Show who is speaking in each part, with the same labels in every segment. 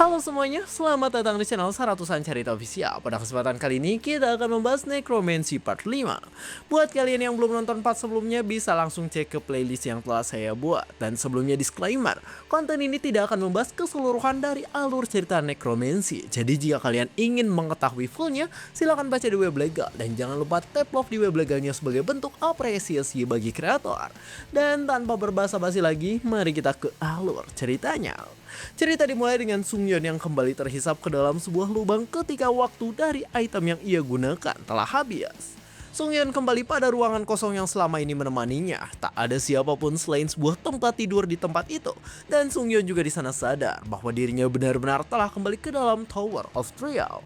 Speaker 1: Halo semuanya, selamat datang di channel Seratusan Cerita Official. Pada kesempatan kali ini kita akan membahas Necromancy Part 5. Buat kalian yang belum nonton part sebelumnya bisa langsung cek ke playlist yang telah saya buat. Dan sebelumnya disclaimer, konten ini tidak akan membahas keseluruhan dari alur cerita Necromancy. Jadi jika kalian ingin mengetahui fullnya, silahkan baca di web legal. Dan jangan lupa tap love di web legalnya sebagai bentuk apresiasi bagi kreator. Dan tanpa berbasa-basi lagi, mari kita ke alur ceritanya. Cerita dimulai dengan Sungyeon yang kembali terhisap ke dalam sebuah lubang ketika waktu dari item yang ia gunakan telah habis. Sungyeon kembali pada ruangan kosong yang selama ini menemaninya. Tak ada siapapun selain sebuah tempat tidur di tempat itu. Dan Sungyeon juga di sana sadar bahwa dirinya benar-benar telah kembali ke dalam Tower of Trial.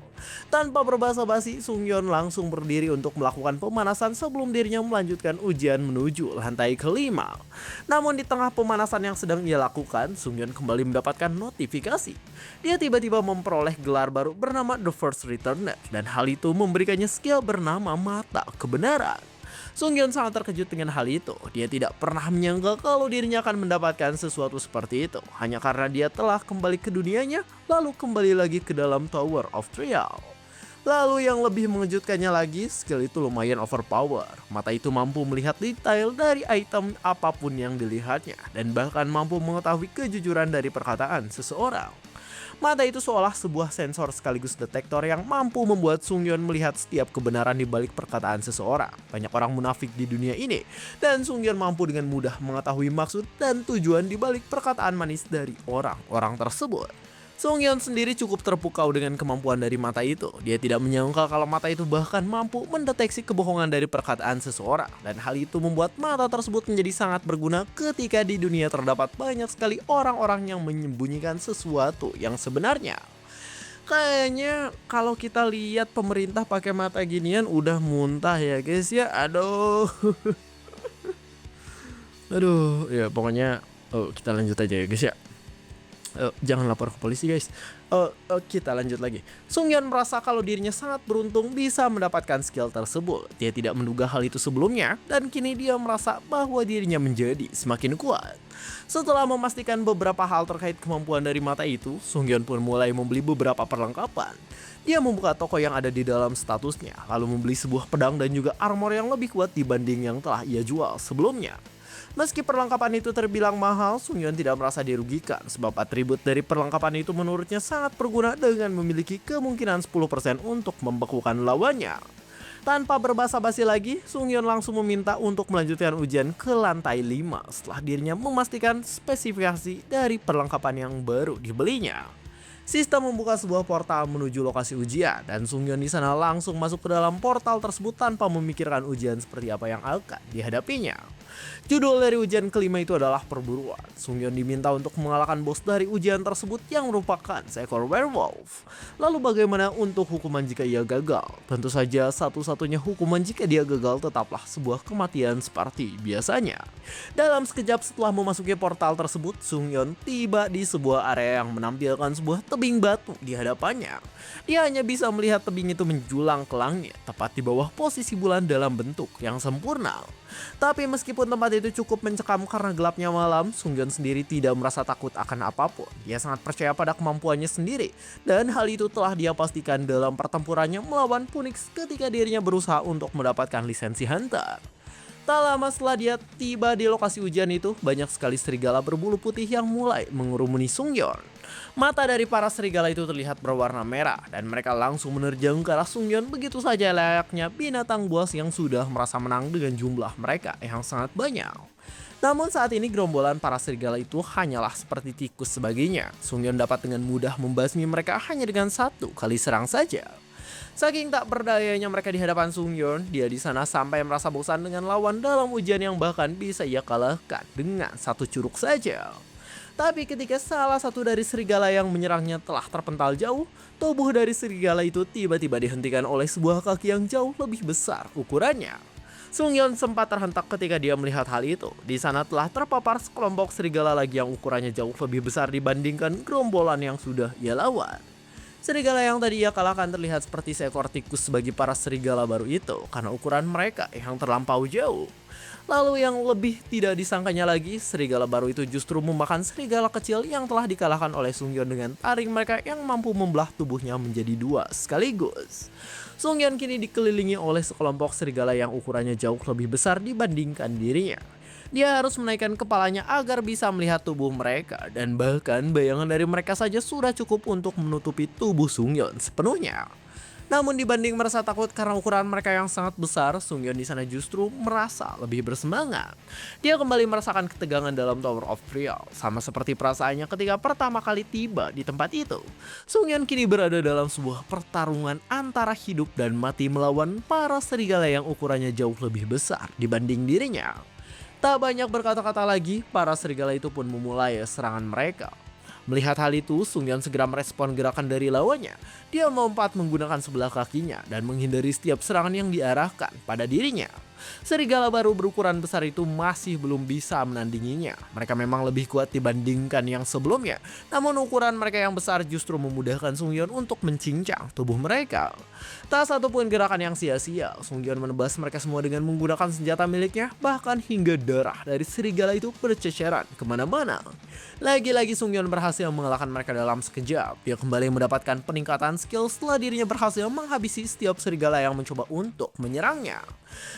Speaker 1: Tanpa berbasa-basi, Sungyeon langsung berdiri untuk melakukan pemanasan sebelum dirinya melanjutkan ujian menuju lantai kelima. Namun di tengah pemanasan yang sedang ia lakukan, Sungyeon kembali mendapatkan notifikasi. Dia tiba-tiba memperoleh gelar baru bernama The First Returner, dan hal itu memberikannya skill bernama Mata Kebenaran. Sungyeon sangat terkejut dengan hal itu. Dia tidak pernah menyangka kalau dirinya akan mendapatkan sesuatu seperti itu. Hanya karena dia telah kembali ke dunianya, lalu kembali lagi ke dalam Tower of Trial. Lalu yang lebih mengejutkannya lagi, skill itu lumayan overpower. Mata itu mampu melihat detail dari item apapun yang dilihatnya. Dan bahkan mampu mengetahui kejujuran dari perkataan seseorang. Mata itu seolah sebuah sensor sekaligus detektor yang mampu membuat Sungyeon melihat setiap kebenaran di balik perkataan seseorang. Banyak orang munafik di dunia ini, dan Sungyeon mampu dengan mudah mengetahui maksud dan tujuan di balik perkataan manis dari orang-orang tersebut. Sungyeon sendiri cukup terpukau dengan kemampuan dari mata itu. Dia tidak menyangka kalau mata itu bahkan mampu mendeteksi kebohongan dari perkataan seseorang. Dan hal itu membuat mata tersebut menjadi sangat berguna ketika di dunia terdapat banyak sekali orang-orang yang menyembunyikan sesuatu yang sebenarnya. Kayaknya kalau kita lihat pemerintah pakai mata ginian udah muntah ya guys ya. Aduh. Aduh, ya pokoknya kita lanjut aja ya guys ya. Jangan lapor ke polisi guys. Kita lanjut lagi. Sungyeon merasa kalau dirinya sangat beruntung bisa mendapatkan skill tersebut. Dia tidak menduga hal itu sebelumnya, dan kini dia merasa bahwa dirinya menjadi semakin kuat. Setelah memastikan beberapa hal terkait kemampuan dari mata itu, Sungyeon pun mulai membeli beberapa perlengkapan. Dia membuka toko yang ada di dalam statusnya, lalu membeli sebuah pedang dan juga armor yang lebih kuat dibanding yang telah ia jual sebelumnya. Meski perlengkapan itu terbilang mahal, Sungyeon tidak merasa dirugikan sebab atribut dari perlengkapan itu menurutnya sangat berguna dengan memiliki kemungkinan 10% untuk membekukan lawannya. Tanpa berbasa-basi lagi, Sungyeon langsung meminta untuk melanjutkan ujian ke lantai 5 setelah dirinya memastikan spesifikasi dari perlengkapan yang baru dibelinya. Sistem membuka sebuah portal menuju lokasi ujian, dan Sungyeon di sana langsung masuk ke dalam portal tersebut tanpa memikirkan ujian seperti apa yang akan dihadapinya. Judul dari ujian kelima itu adalah perburuan. Sungyeon diminta untuk mengalahkan bos dari ujian tersebut yang merupakan seekor werewolf. Lalu bagaimana untuk hukuman jika ia gagal? Tentu saja satu-satunya hukuman jika dia gagal tetaplah sebuah kematian seperti biasanya. Dalam sekejap setelah memasuki portal tersebut, Sungyeon tiba di sebuah area yang menampilkan sebuah tebing batu di hadapannya. Dia hanya bisa melihat tebing itu menjulang ke langit, tepat di bawah posisi bulan dalam bentuk yang sempurna. Tapi meskipun tempat itu cukup mencekam karena gelapnya malam, Sungyeon sendiri tidak merasa takut akan apapun. Dia sangat percaya pada kemampuannya sendiri, dan hal itu telah dia pastikan dalam pertempurannya melawan Phoenix ketika dirinya berusaha untuk mendapatkan lisensi hunter. Tak lama setelah dia tiba di lokasi ujian itu, banyak sekali serigala berbulu putih yang mulai mengurumuni Sungyeon. Mata dari para serigala itu terlihat berwarna merah, dan mereka langsung menerjang ke arah Sungyeon begitu saja layaknya binatang buas yang sudah merasa menang dengan jumlah mereka yang sangat banyak. Namun saat ini gerombolan para serigala itu hanyalah seperti tikus sebagainya. Sungyeon dapat dengan mudah membasmi mereka hanya dengan satu kali serang saja. Saking tak berdayanya mereka di hadapan Sungyeon, dia di sana sampai merasa bosan dengan lawan dalam ujian yang bahkan bisa ia kalahkan dengan satu curug saja. Tapi ketika salah satu dari serigala yang menyerangnya telah terpental jauh, tubuh dari serigala itu tiba-tiba dihentikan oleh sebuah kaki yang jauh lebih besar ukurannya. Sungyeon sempat terhentak ketika dia melihat hal itu. Di sana telah terpapar sekelompok serigala lagi yang ukurannya jauh lebih besar dibandingkan gerombolan yang sudah ia lawan. Serigala yang tadi ia kalahkan terlihat seperti seekor tikus bagi para serigala baru itu karena ukuran mereka yang terlampau jauh. Lalu yang lebih tidak disangkanya lagi, serigala baru itu justru memakan serigala kecil yang telah dikalahkan oleh Sungyeon dengan taring mereka yang mampu membelah tubuhnya menjadi dua sekaligus. Sungyeon kini dikelilingi oleh sekelompok serigala yang ukurannya jauh lebih besar dibandingkan dirinya. Dia harus menaikkan kepalanya agar bisa melihat tubuh mereka, dan bahkan bayangan dari mereka saja sudah cukup untuk menutupi tubuh Sungyeon sepenuhnya. Namun dibanding merasa takut karena ukuran mereka yang sangat besar, Sungyeon di sana justru merasa lebih bersemangat. Dia kembali merasakan ketegangan dalam Tower of Trial, sama seperti perasaannya ketika pertama kali tiba di tempat itu. Sungyeon kini berada dalam sebuah pertarungan antara hidup dan mati melawan para serigala yang ukurannya jauh lebih besar dibanding dirinya. Tak banyak berkata-kata lagi, para serigala itu pun memulai serangan mereka. Melihat hal itu, Sungyeon segera merespon gerakan dari lawannya. Dia melompat menggunakan sebelah kakinya dan menghindari setiap serangan yang diarahkan pada dirinya. Serigala baru berukuran besar itu masih belum bisa menandinginya. Mereka memang lebih kuat dibandingkan yang sebelumnya. Namun ukuran mereka yang besar justru memudahkan Sungyeon untuk mencincang tubuh mereka. Tak satu pun gerakan yang sia-sia. Sungyeon menebas mereka semua dengan menggunakan senjata miliknya. Bahkan hingga darah dari serigala itu berceceran kemana-mana. Lagi-lagi Sungyeon berhasil mengalahkan mereka dalam sekejap. Dia kembali mendapatkan peningkatan skill setelah dirinya berhasil menghabisi setiap serigala yang mencoba untuk menyerangnya.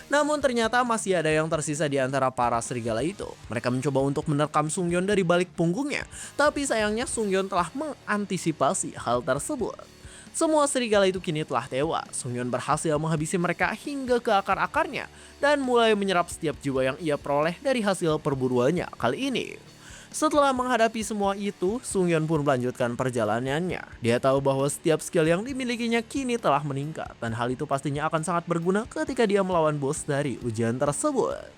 Speaker 1: Namun ternyata masih ada yang tersisa di antara para serigala itu. Mereka mencoba untuk menerkam Sungyeon dari balik punggungnya. Tapi sayangnya Sungyeon telah mengantisipasi hal tersebut. Semua serigala itu kini telah tewas. Sungyeon berhasil menghabisi mereka hingga ke akar-akarnya dan mulai menyerap setiap jiwa yang ia peroleh dari hasil perburuannya kali ini. Setelah menghadapi semua itu, Sungyeon pun melanjutkan perjalanannya. Dia tahu bahwa setiap skill yang dimilikinya kini telah meningkat, dan hal itu pastinya akan sangat berguna ketika dia melawan bos dari ujian tersebut.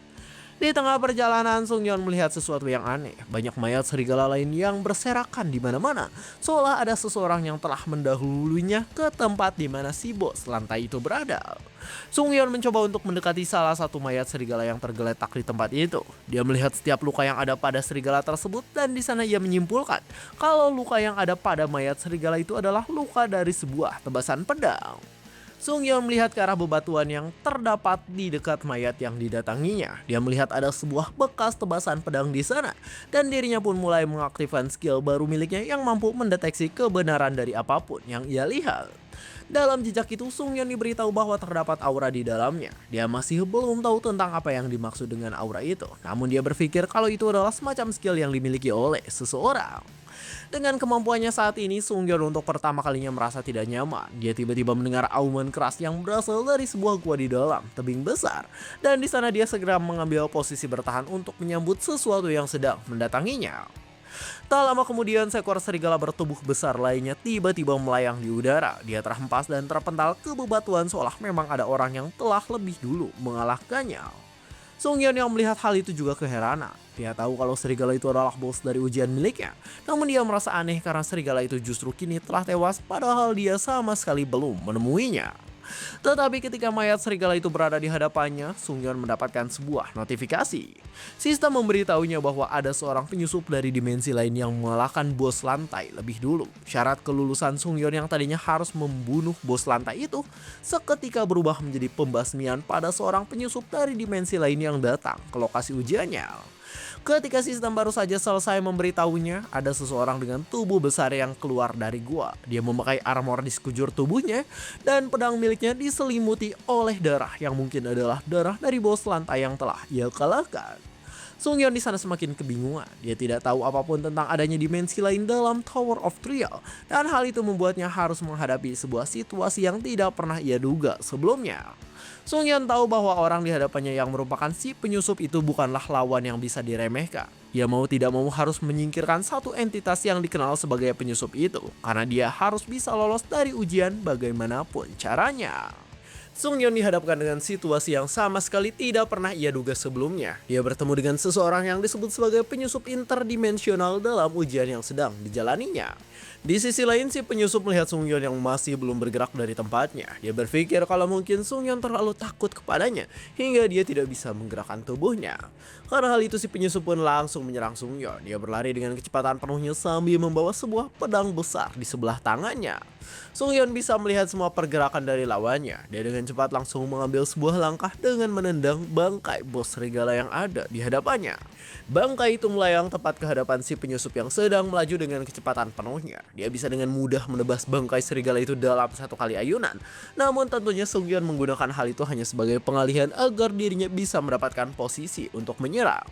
Speaker 1: Di tengah perjalanan, Sungyeon melihat sesuatu yang aneh. Banyak mayat serigala lain yang berserakan di mana-mana, seolah ada seseorang yang telah mendahulunya ke tempat di mana si bos lantai itu berada. Sungyeon mencoba untuk mendekati salah satu mayat serigala yang tergeletak di tempat itu. Dia melihat setiap luka yang ada pada serigala tersebut, dan di sana ia menyimpulkan kalau luka yang ada pada mayat serigala itu adalah luka dari sebuah tebasan pedang. Sungyeon melihat ke arah bebatuan yang terdapat di dekat mayat yang didatanginya. Dia melihat ada sebuah bekas tebasan pedang di sana, dan dirinya pun mulai mengaktifkan skill baru miliknya yang mampu mendeteksi kebenaran dari apapun yang ia lihat. Dalam jejak itu, Sungyeon diberitahu bahwa terdapat aura di dalamnya. Dia masih belum tahu tentang apa yang dimaksud dengan aura itu, namun dia berpikir kalau itu adalah semacam skill yang dimiliki oleh seseorang. Dengan kemampuannya saat ini, Sungyeon untuk pertama kalinya merasa tidak nyaman. Dia tiba-tiba mendengar auman keras yang berasal dari sebuah gua di dalam tebing besar. Dan di sana dia segera mengambil posisi bertahan untuk menyambut sesuatu yang sedang mendatanginya. Tak lama kemudian, seekor serigala bertubuh besar lainnya tiba-tiba melayang di udara. Dia terhempas dan terpental ke bebatuan seolah memang ada orang yang telah lebih dulu mengalahkannya. Sungyeon yang melihat hal itu juga keheranan. Dia tahu kalau serigala itu adalah bos dari ujian miliknya. Namun dia merasa aneh karena serigala itu justru kini telah tewas padahal dia sama sekali belum menemuinya. Tetapi ketika mayat serigala itu berada di hadapannya, Sungyeon mendapatkan sebuah notifikasi. Sistem memberitahunya bahwa ada seorang penyusup dari dimensi lain yang mengalahkan bos lantai lebih dulu. Syarat kelulusan Sungyeon yang tadinya harus membunuh bos lantai itu seketika berubah menjadi pembasmian pada seorang penyusup dari dimensi lain yang datang ke lokasi ujiannya. Ketika sistem baru saja selesai memberitahunya, ada seseorang dengan tubuh besar yang keluar dari gua. Dia memakai armor di sekujur tubuhnya, dan pedang miliknya diselimuti oleh darah yang mungkin adalah darah dari bos lantai yang telah ia kalahkan. Sungyeon di sana semakin kebingungan. Dia tidak tahu apapun tentang adanya dimensi lain dalam Tower of Trial, dan hal itu membuatnya harus menghadapi sebuah situasi yang tidak pernah ia duga sebelumnya. Sungyeon tahu bahwa orang di hadapannya yang merupakan si penyusup itu bukanlah lawan yang bisa diremehkan. Dia mau tidak mau harus menyingkirkan satu entitas yang dikenal sebagai penyusup itu, karena dia harus bisa lolos dari ujian bagaimanapun caranya. Sungyeon dihadapkan dengan situasi yang sama sekali tidak pernah ia duga sebelumnya. Dia bertemu dengan seseorang yang disebut sebagai penyusup interdimensional dalam ujian yang sedang dijalaninya. Di sisi lain, si penyusup melihat Sung Yeon yang masih belum bergerak dari tempatnya. Dia berpikir kalau mungkin Sung Yeon terlalu takut kepadanya hingga dia tidak bisa menggerakkan tubuhnya. Karena hal itu, si penyusup pun langsung menyerang Sung Yeon. Dia berlari dengan kecepatan penuhnya sambil membawa sebuah pedang besar di sebelah tangannya. Sung Yeon bisa melihat semua pergerakan dari lawannya. Dia dengan cepat langsung mengambil sebuah langkah dengan menendang bangkai bos serigala yang ada di hadapannya. Bangkai itu melayang tepat ke hadapan si penyusup yang sedang melaju dengan kecepatan penuhnya. Dia bisa dengan mudah menebas bangkai serigala itu dalam satu kali ayunan. Namun tentunya Sung Yeon menggunakan hal itu hanya sebagai pengalihan agar dirinya bisa mendapatkan posisi untuk menyerang.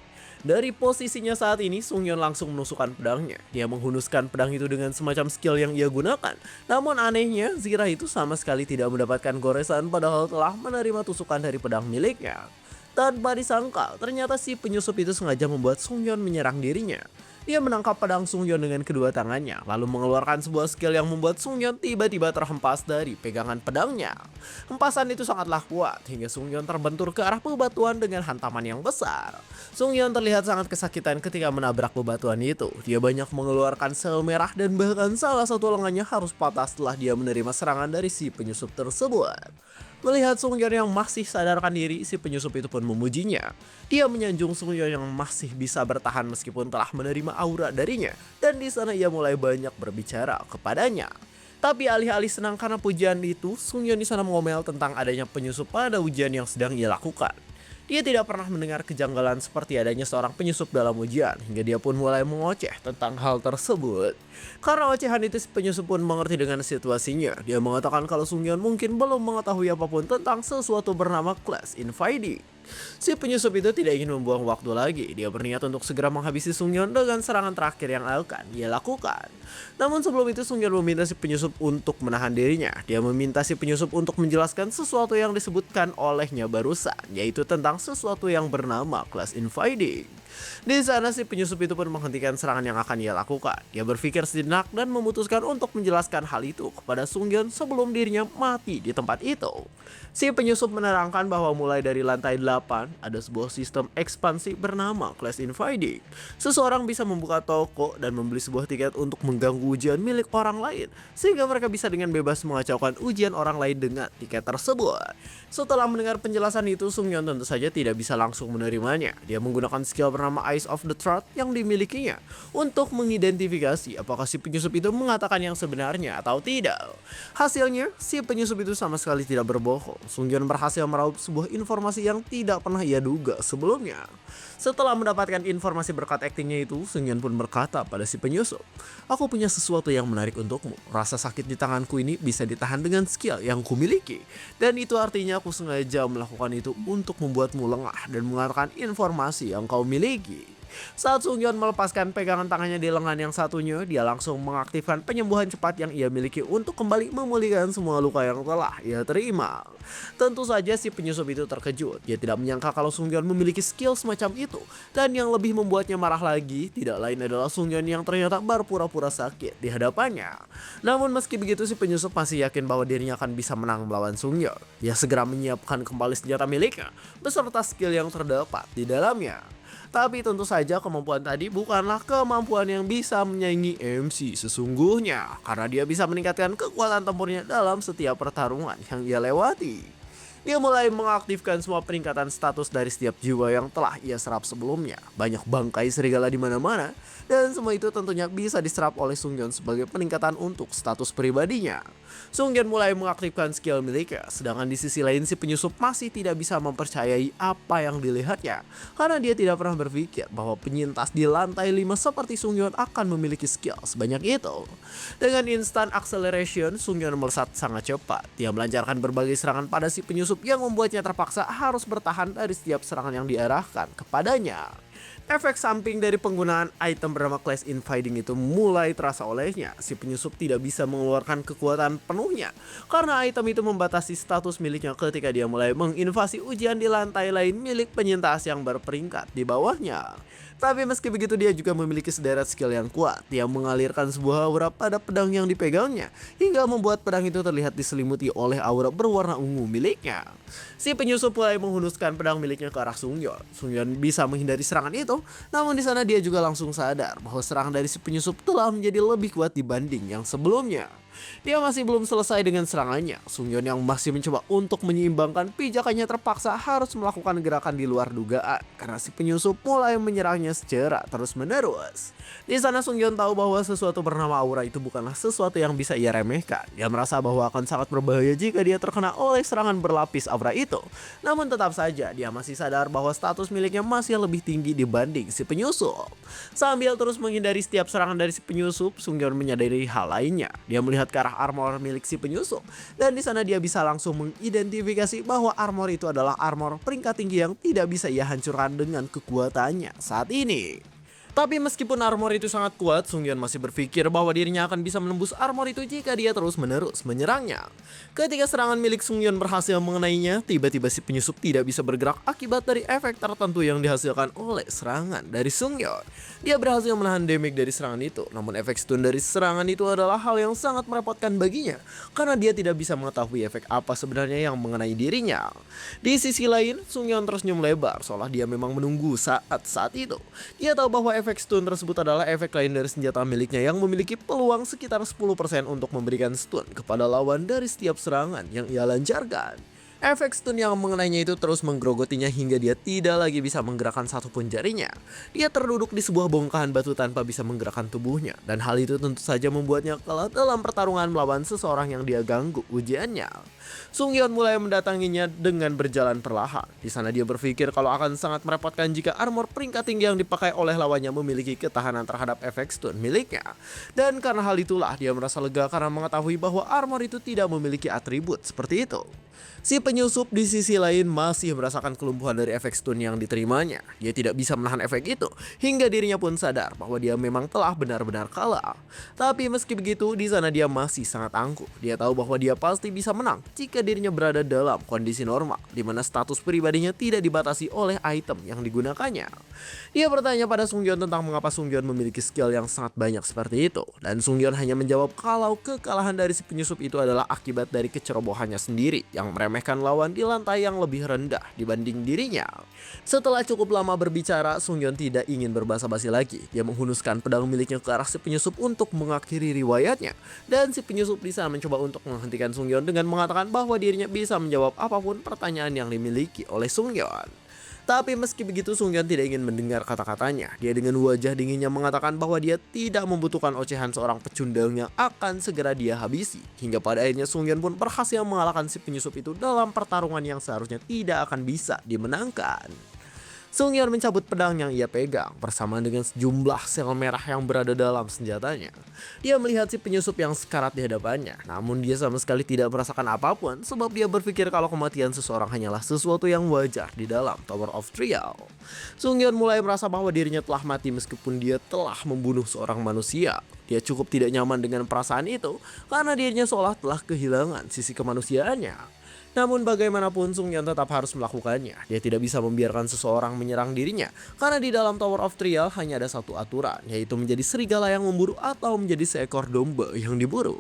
Speaker 1: Dari posisinya saat ini, Sung Yeon langsung menusukkan pedangnya. Dia menghunuskan pedang itu dengan semacam skill yang ia gunakan. Namun anehnya, Zira itu sama sekali tidak mendapatkan goresan padahal telah menerima tusukan dari pedang miliknya. Tanpa disangka, ternyata si penyusup itu sengaja membuat Sung Yeon menyerang dirinya. Dia menangkap pedang Sung Yeon dengan kedua tangannya, lalu mengeluarkan sebuah skill yang membuat Sung Yeon tiba-tiba terhempas dari pegangan pedangnya. Hempasan itu sangatlah kuat, hingga Sung Yeon terbentur ke arah bebatuan dengan hantaman yang besar. Sung Yeon terlihat sangat kesakitan ketika menabrak bebatuan itu. Dia banyak mengeluarkan sel merah dan bahkan salah satu lengannya harus patah setelah dia menerima serangan dari si penyusup tersebut. Melihat Sung Yeon yang masih sadarkan diri, si penyusup itu pun memujinya. Dia menyanjung Sung Yeon yang masih bisa bertahan meskipun telah menerima aura darinya, dan di sana ia mulai banyak berbicara kepadanya. Tapi alih-alih senang karena pujian itu, Sung Yeon di sana mengomel tentang adanya penyusup pada ujian yang sedang ia lakukan. Dia tidak pernah mendengar kejanggalan seperti adanya seorang penyusup dalam ujian, hingga dia pun mulai mengoceh tentang hal tersebut. Karena ocehan itu, si penyusup pun mengerti dengan situasinya. Dia mengatakan kalau Sung Yeon mungkin belum mengetahui apapun tentang sesuatu bernama Class in Fighting. Si penyusup itu tidak ingin membuang waktu lagi. Dia berniat untuk segera menghabisi Sung Yeon dengan serangan terakhir yang akan ia lakukan. Namun sebelum itu, Sung Yeon meminta si penyusup untuk menahan dirinya. Dia meminta si penyusup untuk menjelaskan sesuatu yang disebutkan olehnya barusan, yaitu tentang sesuatu yang bernama Class in Fighting. Di sana si penyusup itu pun menghentikan serangan yang akan ia lakukan. Dia berpikir sejenak dan memutuskan untuk menjelaskan hal itu kepada Sung Yeon sebelum dirinya mati di tempat itu. Si penyusup menerangkan bahwa mulai dari lantai 8 ada sebuah sistem ekspansi bernama Class in Fighting. Seseorang bisa membuka toko dan membeli sebuah tiket untuk mengganggu ujian milik orang lain, sehingga mereka bisa dengan bebas mengacaukan ujian orang lain dengan tiket tersebut. Setelah mendengar penjelasan itu, Sung Yeon tentu saja tidak bisa langsung menerimanya. Dia menggunakan skill bernama Eyes of the Truth yang dimilikinya untuk mengidentifikasi apakah si penyusup itu mengatakan yang sebenarnya atau tidak. Hasilnya, si penyusup itu sama sekali tidak berbohong. Sung Yeon berhasil meraup sebuah informasi yang tidak pernah ia duga sebelumnya. Setelah mendapatkan informasi berkat aktingnya itu, Sung Yeon pun berkata pada si penyusup, "Aku punya sesuatu yang menarik untukmu. Rasa sakit di tanganku ini bisa ditahan dengan skill yang kumiliki. Dan itu artinya aku sengaja melakukan itu untuk membuatmu lengah dan mengatakan informasi yang kau miliki." Saat Sung Yeon melepaskan pegangan tangannya di lengan yang satunya, dia langsung mengaktifkan penyembuhan cepat yang ia miliki untuk kembali memulihkan semua luka yang telah ia terima. Tentu saja si penyusup itu terkejut. Dia tidak menyangka kalau Sung Yeon memiliki skill semacam itu. Dan yang lebih membuatnya marah lagi, tidak lain adalah Sung Yeon yang ternyata berpura-pura sakit di hadapannya. Namun meski begitu, si penyusup masih yakin bahwa dirinya akan bisa menang melawan Sung Yeon. Dia segera menyiapkan kembali senjata miliknya beserta skill yang terdapat di dalamnya. Tapi tentu saja kemampuan tadi bukanlah kemampuan yang bisa menyaingi MC sesungguhnya, karena dia bisa meningkatkan kekuatan tempurnya dalam setiap pertarungan yang ia lewati. Dia mulai mengaktifkan semua peningkatan status dari setiap jiwa yang telah ia serap sebelumnya. Banyak bangkai serigala di mana-mana, dan semua itu tentunya bisa diserap oleh Sung Yeon sebagai peningkatan untuk status pribadinya. Sung Yeon mulai mengaktifkan skill miliknya, sedangkan di sisi lain si penyusup masih tidak bisa mempercayai apa yang dilihatnya, karena dia tidak pernah berpikir bahwa penyintas di lantai 5 seperti Sung Yeon akan memiliki skill sebanyak itu. Dengan instant acceleration, Sung Yeon melesat sangat cepat. Dia melancarkan berbagai serangan pada si penyusup yang membuatnya terpaksa harus bertahan dari setiap serangan yang diarahkan kepadanya. Efek samping dari penggunaan item bernama Class in Fighting itu mulai terasa olehnya. Si penyusup tidak bisa mengeluarkan kekuatan penuhnya karena item itu membatasi status miliknya ketika dia mulai menginvasi ujian di lantai lain milik penyintas yang berperingkat di bawahnya. Tapi meski begitu, dia juga memiliki sederet skill yang kuat. Dia mengalirkan sebuah aura pada pedang yang dipegangnya hingga membuat pedang itu terlihat diselimuti oleh aura berwarna ungu miliknya. Si penyusup mulai menghunuskan pedang miliknya ke arah Sung Yeon. Sung Yeon bisa menghindari serangan itu. Namun di sana dia juga langsung sadar bahwa serangan dari si penyusup telah menjadi lebih kuat dibanding yang sebelumnya. Dia masih belum selesai dengan serangannya. Sungyeon yang masih mencoba untuk menyeimbangkan pijakannya terpaksa harus melakukan gerakan di luar dugaan karena si penyusup mulai menyerangnya secara terus-menerus. Di sana Sungyeon tahu bahwa sesuatu bernama aura itu bukanlah sesuatu yang bisa ia remehkan. Dia merasa bahwa akan sangat berbahaya jika dia terkena oleh serangan berlapis aura itu. Namun tetap saja dia masih sadar bahwa status miliknya masih lebih tinggi dibanding si penyusup. Sambil terus menghindari setiap serangan dari si penyusup, Sungyeon menyadari hal lainnya. Dia melihat ke arah armor milik si penyusup dan di sana dia bisa langsung mengidentifikasi bahwa armor itu adalah armor peringkat tinggi yang tidak bisa ia hancurkan dengan kekuatannya saat ini. Tapi meskipun armor itu sangat kuat, Sungyeon masih berpikir bahwa dirinya akan bisa menembus armor itu jika dia terus-menerus menyerangnya. Ketika serangan milik Sungyeon berhasil mengenainya, tiba-tiba si penyusup tidak bisa bergerak akibat dari efek tertentu yang dihasilkan oleh serangan dari Sungyeon. Dia berhasil menahan damage dari serangan itu, namun efek stun dari serangan itu adalah hal yang sangat merepotkan baginya, karena dia tidak bisa mengetahui efek apa sebenarnya yang mengenai dirinya. Di sisi lain, Sungyeon tersenyum lebar seolah dia memang menunggu saat itu. Dia tahu bahwa efek stun tersebut adalah efek lain dari senjata miliknya yang memiliki peluang sekitar 10% untuk memberikan stun kepada lawan dari setiap serangan yang ia lancarkan. Efek stun yang mengenainya itu terus menggerogotinya hingga dia tidak lagi bisa menggerakkan satupun jarinya. Dia terduduk di sebuah bongkahan batu tanpa bisa menggerakkan tubuhnya, dan hal itu tentu saja membuatnya kalah dalam pertarungan melawan seseorang yang dia ganggu ujiannya. Sungyeon mulai mendatanginya dengan berjalan perlahan. Di sana dia berpikir kalau akan sangat merepotkan jika armor peringkat tinggi yang dipakai oleh lawannya memiliki ketahanan terhadap efek stun miliknya. Dan karena hal itulah dia merasa lega karena mengetahui bahwa armor itu tidak memiliki atribut seperti itu. Si penyusup di sisi lain masih merasakan kelumpuhan dari efek stun yang diterimanya. Dia tidak bisa menahan efek itu hingga dirinya pun sadar bahwa dia memang telah benar-benar kalah. Tapi meski begitu di sana dia masih sangat angkuh. Dia tahu bahwa dia pasti bisa menang jika dirinya berada dalam kondisi normal di mana status pribadinya tidak dibatasi oleh item yang digunakannya. Dia bertanya pada Sungyeon tentang mengapa Sungyeon memiliki skill yang sangat banyak seperti itu, dan Sungyeon hanya menjawab kalau kekalahan dari si penyusup itu adalah akibat dari kecerobohannya sendiri yang meremehkan lawan di lantai yang lebih rendah dibanding dirinya. Setelah cukup lama berbicara, Sungyeon tidak ingin berbasa-basi lagi. Dia menghunuskan pedang miliknya ke arah si penyusup untuk mengakhiri riwayatnya, dan si penyusup di sana mencoba untuk menghentikan Sungyeon dengan mengatakan bahwa dirinya bisa menjawab apapun pertanyaan yang dimiliki oleh Sungyeon. Tapi meski begitu Sungyeon tidak ingin mendengar kata-katanya. Dia dengan wajah dinginnya mengatakan bahwa dia tidak membutuhkan ocehan seorang pecundang yang akan segera dia habisi. Hingga pada akhirnya Sungyeon pun berhasil mengalahkan si penyusup itu dalam pertarungan yang seharusnya tidak akan bisa dimenangkan. Sungyeon mencabut pedang yang ia pegang bersamaan dengan sejumlah sel merah yang berada dalam senjatanya. Dia melihat si penyusup yang sekarat di hadapannya, namun dia sama sekali tidak merasakan apapun sebab dia berpikir kalau kematian seseorang hanyalah sesuatu yang wajar di dalam Tower of Trial. Sungyeon mulai merasa bahwa dirinya telah mati meskipun dia telah membunuh seorang manusia. Dia cukup tidak nyaman dengan perasaan itu karena dirinya seolah telah kehilangan sisi kemanusiaannya. Namun bagaimanapun Sungyeon tetap harus melakukannya. Dia tidak bisa membiarkan seseorang menyerang dirinya, karena di dalam Tower of Trial hanya ada satu aturan, yaitu menjadi serigala yang memburu atau menjadi seekor domba yang diburu.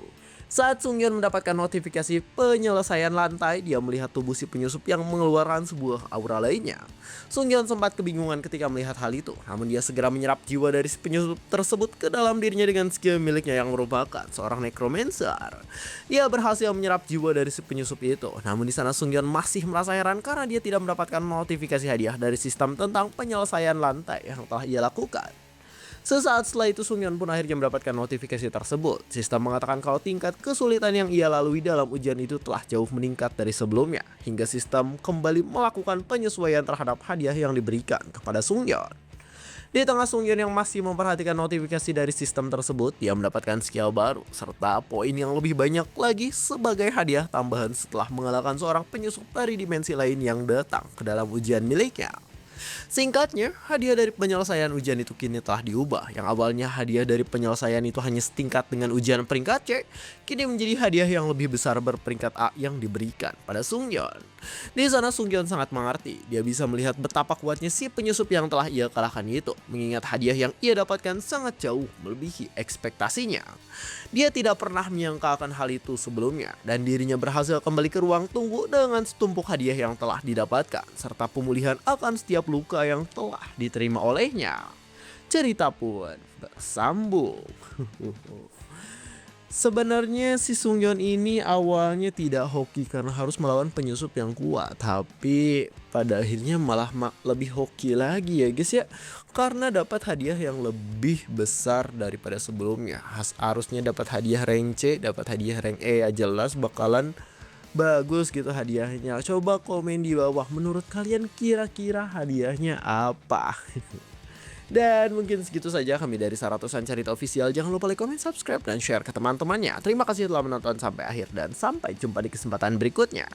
Speaker 1: Saat Sungyeon mendapatkan notifikasi penyelesaian lantai, dia melihat tubuh si penyusup yang mengeluarkan sebuah aura lainnya. Sungyeon sempat kebingungan ketika melihat hal itu, namun dia segera menyerap jiwa dari si penyusup tersebut ke dalam dirinya dengan skill miliknya yang merupakan seorang necromancer. Dia berhasil menyerap jiwa dari si penyusup itu, namun di sana Sungyeon masih merasa heran karena dia tidak mendapatkan notifikasi hadiah dari sistem tentang penyelesaian lantai yang telah ia lakukan. Sesaat setelah itu Sungyeon pun akhirnya mendapatkan notifikasi tersebut. Sistem mengatakan kalau tingkat kesulitan yang ia lalui dalam ujian itu telah jauh meningkat dari sebelumnya, hingga sistem kembali melakukan penyesuaian terhadap hadiah yang diberikan kepada Sungyeon. Di tengah Sungyeon yang masih memperhatikan notifikasi dari sistem tersebut, dia mendapatkan skill baru serta poin yang lebih banyak lagi sebagai hadiah tambahan setelah mengalahkan seorang penyusup dari dimensi lain yang datang ke dalam ujian miliknya. Singkatnya, hadiah dari penyelesaian ujian itu kini telah diubah. Yang awalnya hadiah dari penyelesaian itu hanya setingkat dengan ujian peringkat C, kini menjadi hadiah yang lebih besar berperingkat A yang diberikan pada Sungyeon. Di sana Sungyeon sangat mengerti. Dia bisa melihat betapa kuatnya si penyusup yang telah ia kalahkan itu, mengingat hadiah yang ia dapatkan sangat jauh melebihi ekspektasinya. Dia tidak pernah menyangka akan hal itu sebelumnya, dan dirinya berhasil kembali ke ruang tunggu dengan setumpuk hadiah yang telah didapatkan, serta pemulihan akan setiap setiap luka yang telah diterima olehnya. Cerita pun bersambung. Sebenarnya si Sungyeon ini awalnya tidak hoki karena harus melawan penyusup yang kuat, tapi pada akhirnya malah lebih hoki lagi ya guys ya, karena dapat hadiah yang lebih besar daripada sebelumnya. Harusnya dapat hadiah rank C, dapat hadiah rank E ya, jelas bakalan bagus gitu hadiahnya. Coba komen di bawah, menurut kalian kira-kira hadiahnya apa? Dan mungkin segitu saja kami dari Saratusan Cerita Official. Jangan lupa like, comment, subscribe, dan share ke teman-temannya. Terima kasih telah menonton sampai akhir dan sampai jumpa di kesempatan berikutnya.